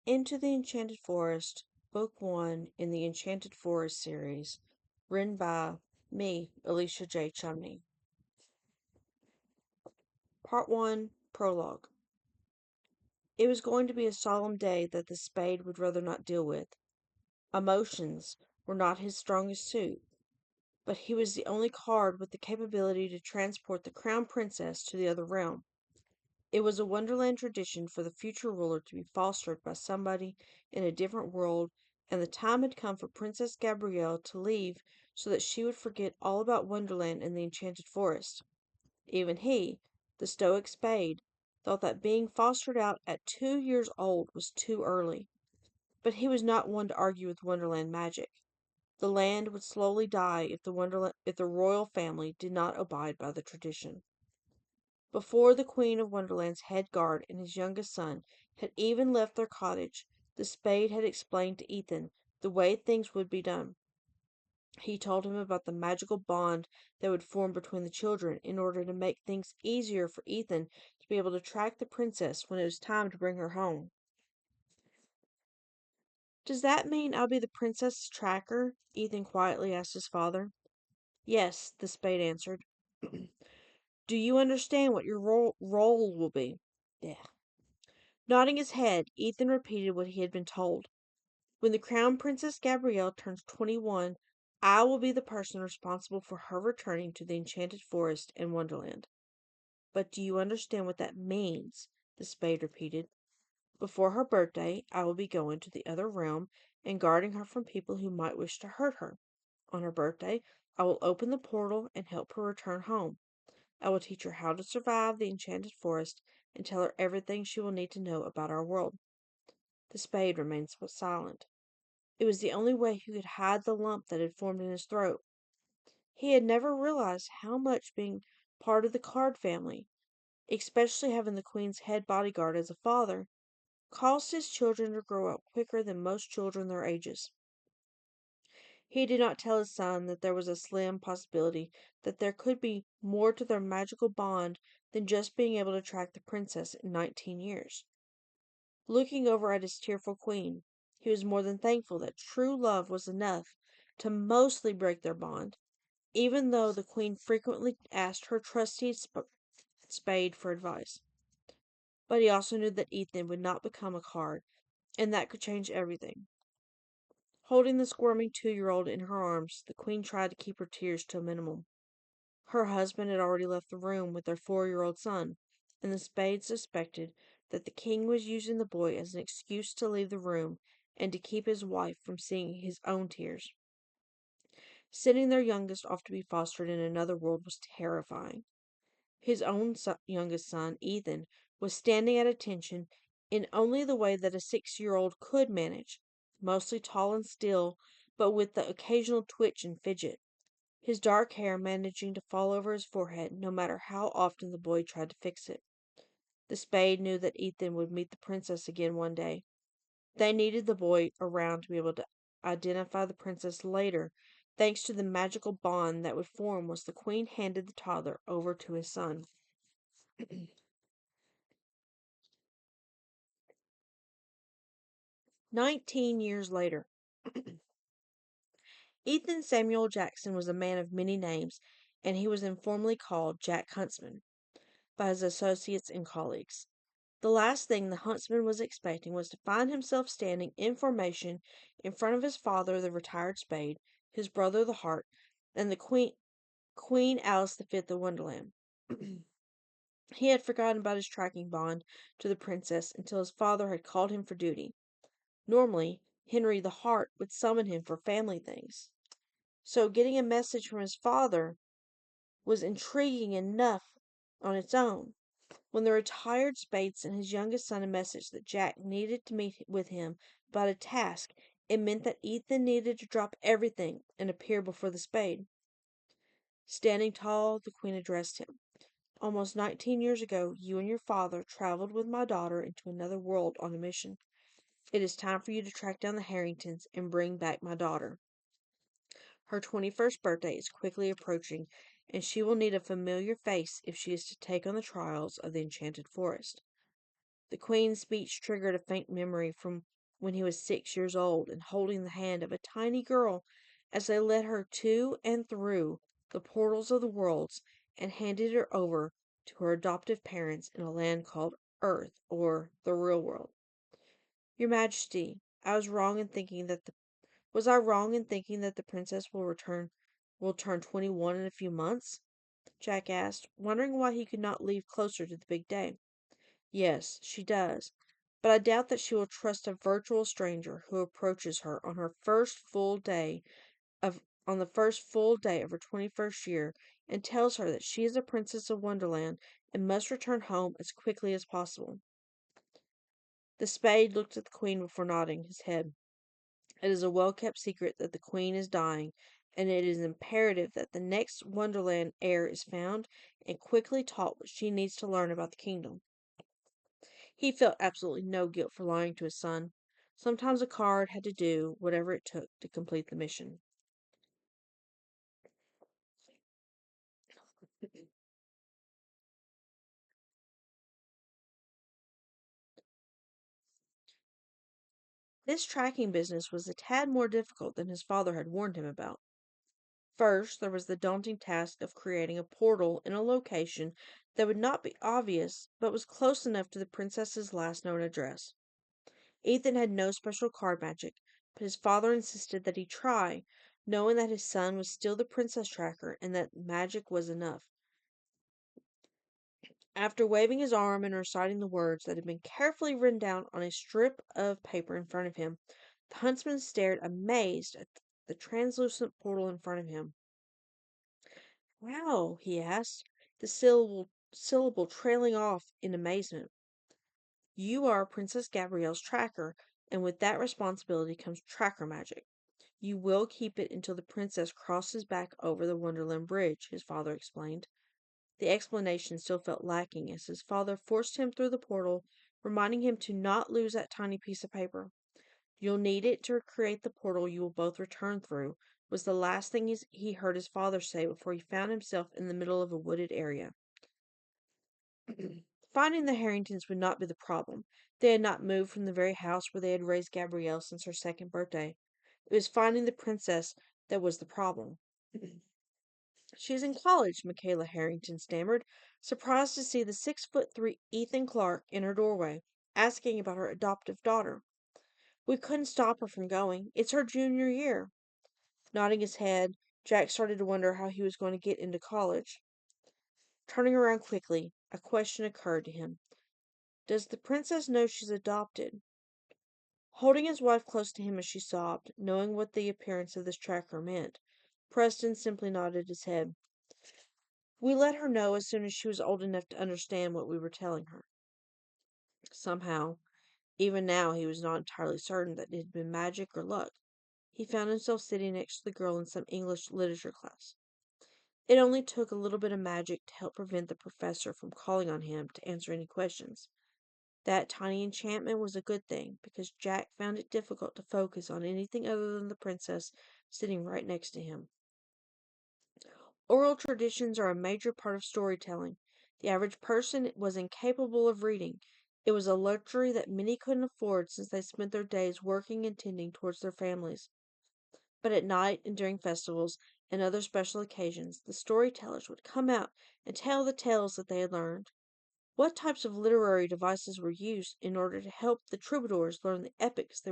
Into the Enchanted Forest, Book 1 in the Enchanted Forest series, written by me, Alicia J. Chumney. Part 1, Prologue. It was going to be a solemn day that the Spade would rather not deal with. Emotions were not his strongest suit, but he was the only card with the capability to transport the Crown Princess to the other realm. It was a Wonderland tradition for the future ruler to be fostered by somebody in a different world, and the time had come for Princess Gabrielle to leave so that she would forget all about Wonderland and the Enchanted Forest. Even he, the stoic Spade, thought that being fostered out at 2 years old was too early. But he was not one to argue with Wonderland magic. The land would slowly die if the royal family did not abide by the tradition. Before the Queen of Wonderland's head guard and his youngest son had even left their cottage, the Spade had explained to Ethan the way things would be done. He told him about the magical bond that would form between the children in order to make things easier for Ethan to be able to track the princess when it was time to bring her home. "Does that mean I'll be the princess's tracker?" Ethan quietly asked his father. "Yes," the Spade answered. "Do you understand what your role will be?" "Yeah." Nodding his head, Ethan repeated what he had been told. "When the Crown Princess Gabrielle turns 21, I will be the person responsible for her returning to the Enchanted Forest and Wonderland." "But do you understand what that means?" the Spade repeated. "Before her birthday, I will be going to the other realm and guarding her from people who might wish to hurt her. On her birthday, I will open the portal and help her return home. I will teach her how to survive the Enchanted Forest and tell her everything she will need to know about our world." The Spade remained silent. It was the only way he could hide the lump that had formed in his throat. He had never realized how much being part of the Card family, especially having the Queen's head bodyguard as a father, caused his children to grow up quicker than most children their ages. He did not tell his son that there was a slim possibility that there could be more to their magical bond than just being able to track the princess in 19 years. Looking over at his tearful queen, he was more than thankful that true love was enough to mostly break their bond, even though the queen frequently asked her trusty Spade for advice. But he also knew that Ethan would not become a card, and that could change everything. Holding the squirming 2-year-old in her arms, the queen tried to keep her tears to a minimum. Her husband had already left the room with their 4-year-old son, and the Spade suspected that the king was using the boy as an excuse to leave the room and to keep his wife from seeing his own tears. Sending their youngest off to be fostered in another world was terrifying. His own youngest son, Ethan, was standing at attention in only the way that a 6-year-old could manage, mostly tall and still, but with the occasional twitch and fidget, his dark hair managing to fall over his forehead no matter how often the boy tried to fix it. The Spade knew that Ethan would meet the princess again one day. They needed the boy around to be able to identify the princess later, thanks to the magical bond that would form once the queen handed the toddler over to his son. 19 years later. Ethan Samuel Jackson was a man of many names, and he was informally called Jack Huntsman by his associates and colleagues. The last thing the huntsman was expecting was to find himself standing in formation in front of his father, the retired Spade, his brother, the Heart, and the Queen Alice the Fifth of Wonderland. He had forgotten about his tracking bond to the princess until his father had called him for duty. Normally, Henry the Heart would summon him for family things. So getting a message from his father was intriguing enough on its own. When the retired Spade sent his youngest son a message that Jack needed to meet with him about a task, it meant that Ethan needed to drop everything and appear before the Spade. Standing tall, the Queen addressed him. "Almost 19 years ago, you and your father traveled with my daughter into another world on a mission. It is time for you to track down the Harringtons and bring back my daughter. Her 21st birthday is quickly approaching, and she will need a familiar face if she is to take on the trials of the Enchanted Forest." The Queen's speech triggered a faint memory from when he was 6 years old and holding the hand of a tiny girl as they led her to and through the portals of the worlds and handed her over to her adoptive parents in a land called Earth, or the real world. Your Majesty, was I wrong in thinking that the princess will turn 21 in a few months? Jack asked, wondering why he could not leave closer to the big day. Yes, she does, but I doubt that she will trust a virtual stranger who approaches her of on the first full day of her 21st year and tells her that she is a princess of Wonderland and must return home as quickly as possible. The Spade looked at the Queen before nodding his head. It is a well-kept secret that the Queen is dying, and it is imperative that the next Wonderland heir is found and quickly taught what she needs to learn about the kingdom. He felt absolutely no guilt for lying to his son. Sometimes a card had to do whatever it took to complete the mission. This tracking business was a tad more difficult than his father had warned him about. First, there was the daunting task of creating a portal in a location that would not be obvious, but was close enough to the princess's last known address. Ethan had no special card magic, but his father insisted that he try, knowing that his son was still the princess tracker and that magic was enough. After waving his arm and reciting the words that had been carefully written down on a strip of paper in front of him, the huntsman stared amazed at the translucent portal in front of him. Wow, he asked, the syllable trailing off in amazement. You are Princess Gabrielle's tracker, and with that responsibility comes tracker magic. You will keep it until the princess crosses back over the Wonderland Bridge, his father explained. The explanation still felt lacking as his father forced him through the portal, reminding him to not lose that tiny piece of paper. You'll need it to create the portal you will both return through, was the last thing he heard his father say before he found himself in the middle of a wooded area. Finding the Harringtons would not be the problem. They had not moved from the very house where they had raised Gabrielle since her second birthday. It was finding the princess that was the problem. She's in college, Michaela Harrington stammered, surprised to see the 6'3" Ethan Clark in her doorway, asking about her adoptive daughter. We couldn't stop her from going. It's her junior year. Nodding his head, Jack started to wonder how he was going to get into college. Turning around quickly, a question occurred to him. Does the princess know she's adopted? Holding his wife close to him as she sobbed, knowing what the appearance of this tracker meant, Preston simply nodded his head. We let her know as soon as she was old enough to understand what we were telling her. Somehow, even now he was not entirely certain that it had been magic or luck. He found himself sitting next to the girl in some English literature class. It only took a little bit of magic to help prevent the professor from calling on him to answer any questions. That tiny enchantment was a good thing, because Jack found it difficult to focus on anything other than the princess sitting right next to him. Oral traditions are a major part of storytelling. The average person was incapable of reading. It was a luxury that many couldn't afford since they spent their days working and tending towards their families. But at night and during festivals and other special occasions, the storytellers would come out and tell the tales that they had learned. What types of literary devices were used in order to help the troubadours learn the epics they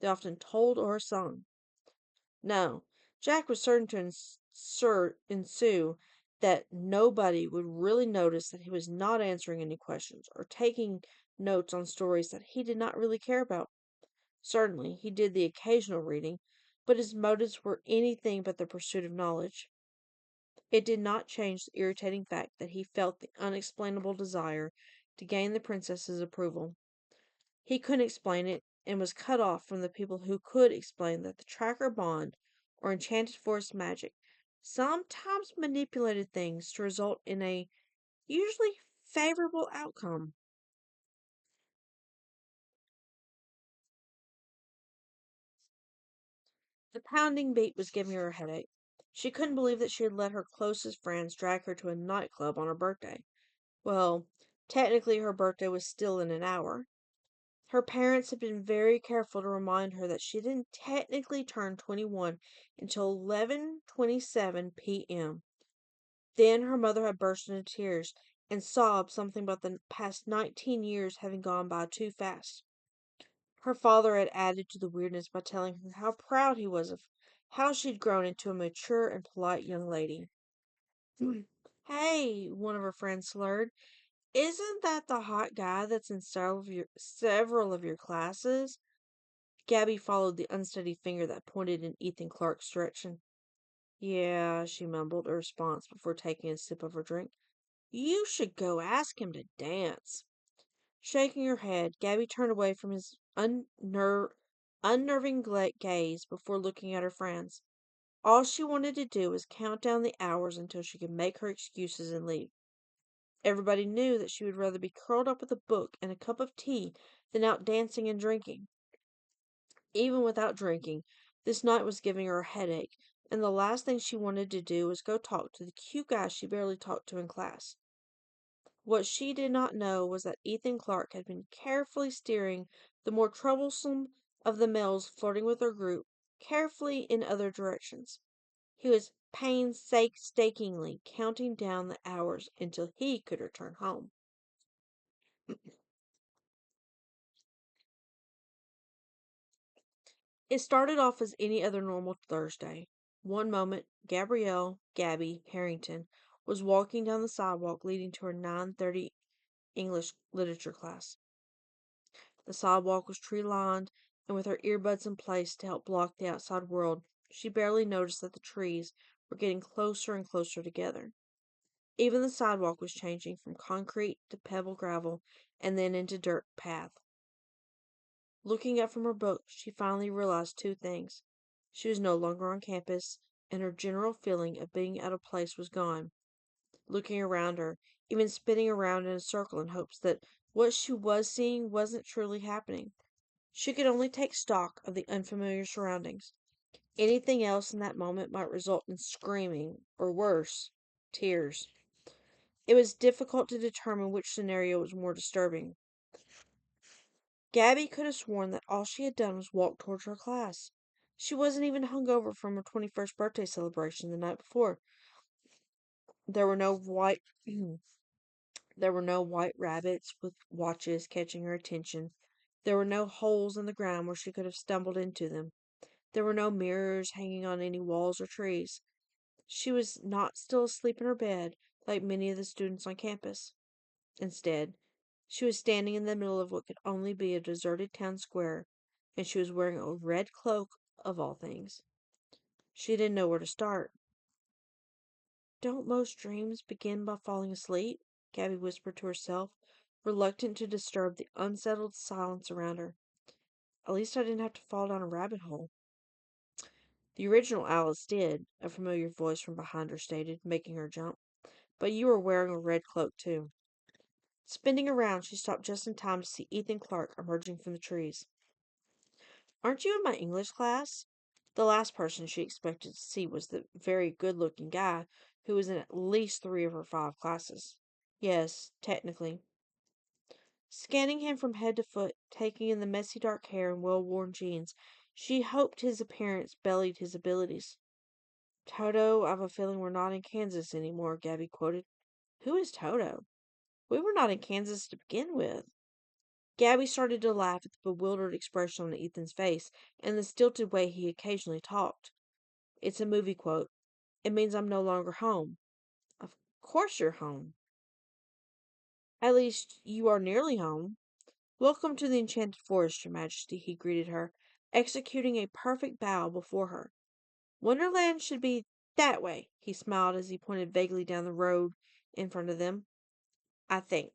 often told or sung? No, Jack was certain to ensue that nobody would really notice that he was not answering any questions or taking notes on stories that he did not really care about. Certainly, he did the occasional reading, but his motives were anything but the pursuit of knowledge. It did not change the irritating fact that he felt the unexplainable desire to gain the princess's approval. He couldn't explain it, and was cut off from the people who could explain that the tracker bond, or enchanted forest magic, sometimes manipulated things to result in a usually favorable outcome. The pounding beat was giving her a headache. She couldn't believe that she had let her closest friends drag her to a nightclub on her birthday. Well, Technically, her birthday was still in an hour. Her parents had been very careful to remind her that she didn't technically turn 21 until 11:27 p.m. Then her mother had burst into tears and sobbed something about the past 19 years having gone by too fast. Her father had added to the weirdness by telling her how proud he was of how she'd grown into a mature and polite young lady. Hey, one of her friends slurred. Isn't that the hot guy that's in several of your classes? Gabby followed the unsteady finger that pointed in Ethan Clark's direction. Yeah, she mumbled a response before taking a sip of her drink. You should go ask him to dance. Shaking her head, Gabby turned away from his unnerving gaze before looking at her friends. All she wanted to do was count down the hours until she could make her excuses and leave. Everybody knew that she would rather be curled up with a book and a cup of tea than out dancing and drinking. Even without drinking, this night was giving her a headache, and the last thing she wanted to do was go talk to the cute guy she barely talked to in class. What she did not know was that Ethan Clark had been carefully steering the more troublesome of the males flirting with her group carefully in other directions. He was painstakingly counting down the hours until he could return home. It started off as any other normal Thursday. One moment, Gabby Harrington, was walking down the sidewalk leading to her 9:30 English literature class. The sidewalk was tree-lined, and with her earbuds in place to help block the outside world, she barely noticed that the trees were getting closer and closer together. Even the sidewalk was changing from concrete to pebble gravel and then into dirt path. Looking up from her book, she finally realized two things. She was no longer on campus, and her general feeling of being out of place was gone. Looking around her, even spinning around in a circle in hopes that what she was seeing wasn't truly happening. She could only take stock of the unfamiliar surroundings. Anything else in that moment might result in screaming, or worse, tears. It was difficult to determine which scenario was more disturbing. Gabby could have sworn that all she had done was walk towards her class. She wasn't even hungover from her 21st birthday celebration the night before. There were no white there were no white rabbits with watches catching her attention. There were no holes in the ground where she could have stumbled into them. There were no mirrors hanging on any walls or trees. She was not still asleep in her bed like many of the students on campus. Instead, she was standing in the middle of what could only be a deserted town square, and she was wearing a red cloak of all things. She didn't know where to start. Don't most dreams begin by falling asleep? Gabby whispered to herself, reluctant to disturb the unsettled silence around her. At least I didn't have to fall down a rabbit hole. The original Alice did, a familiar voice from behind her stated, making her jump. But you were wearing a red cloak, too. Spinning around, she stopped just in time to see Ethan Clark emerging from the trees. Aren't you in my English class? The last person she expected to see was the very good-looking guy who was in at least 3 of her 5 classes. Yes, technically. Scanning him from head to foot, taking in the messy dark hair and well-worn jeans, she hoped his appearance belied his abilities. Toto, I've a feeling we're not in Kansas anymore, Gabby quoted. Who is Toto? We were not in Kansas to begin with. Gabby started to laugh at the bewildered expression on Ethan's face and the stilted way he occasionally talked. It's a movie quote. It means I'm no longer home. Of course you're home. At least you are nearly home. Welcome to the Enchanted Forest, Your Majesty, he greeted her, executing a perfect bow before her. Wonderland should be that way, he smiled as he pointed vaguely down the road in front of them. I think.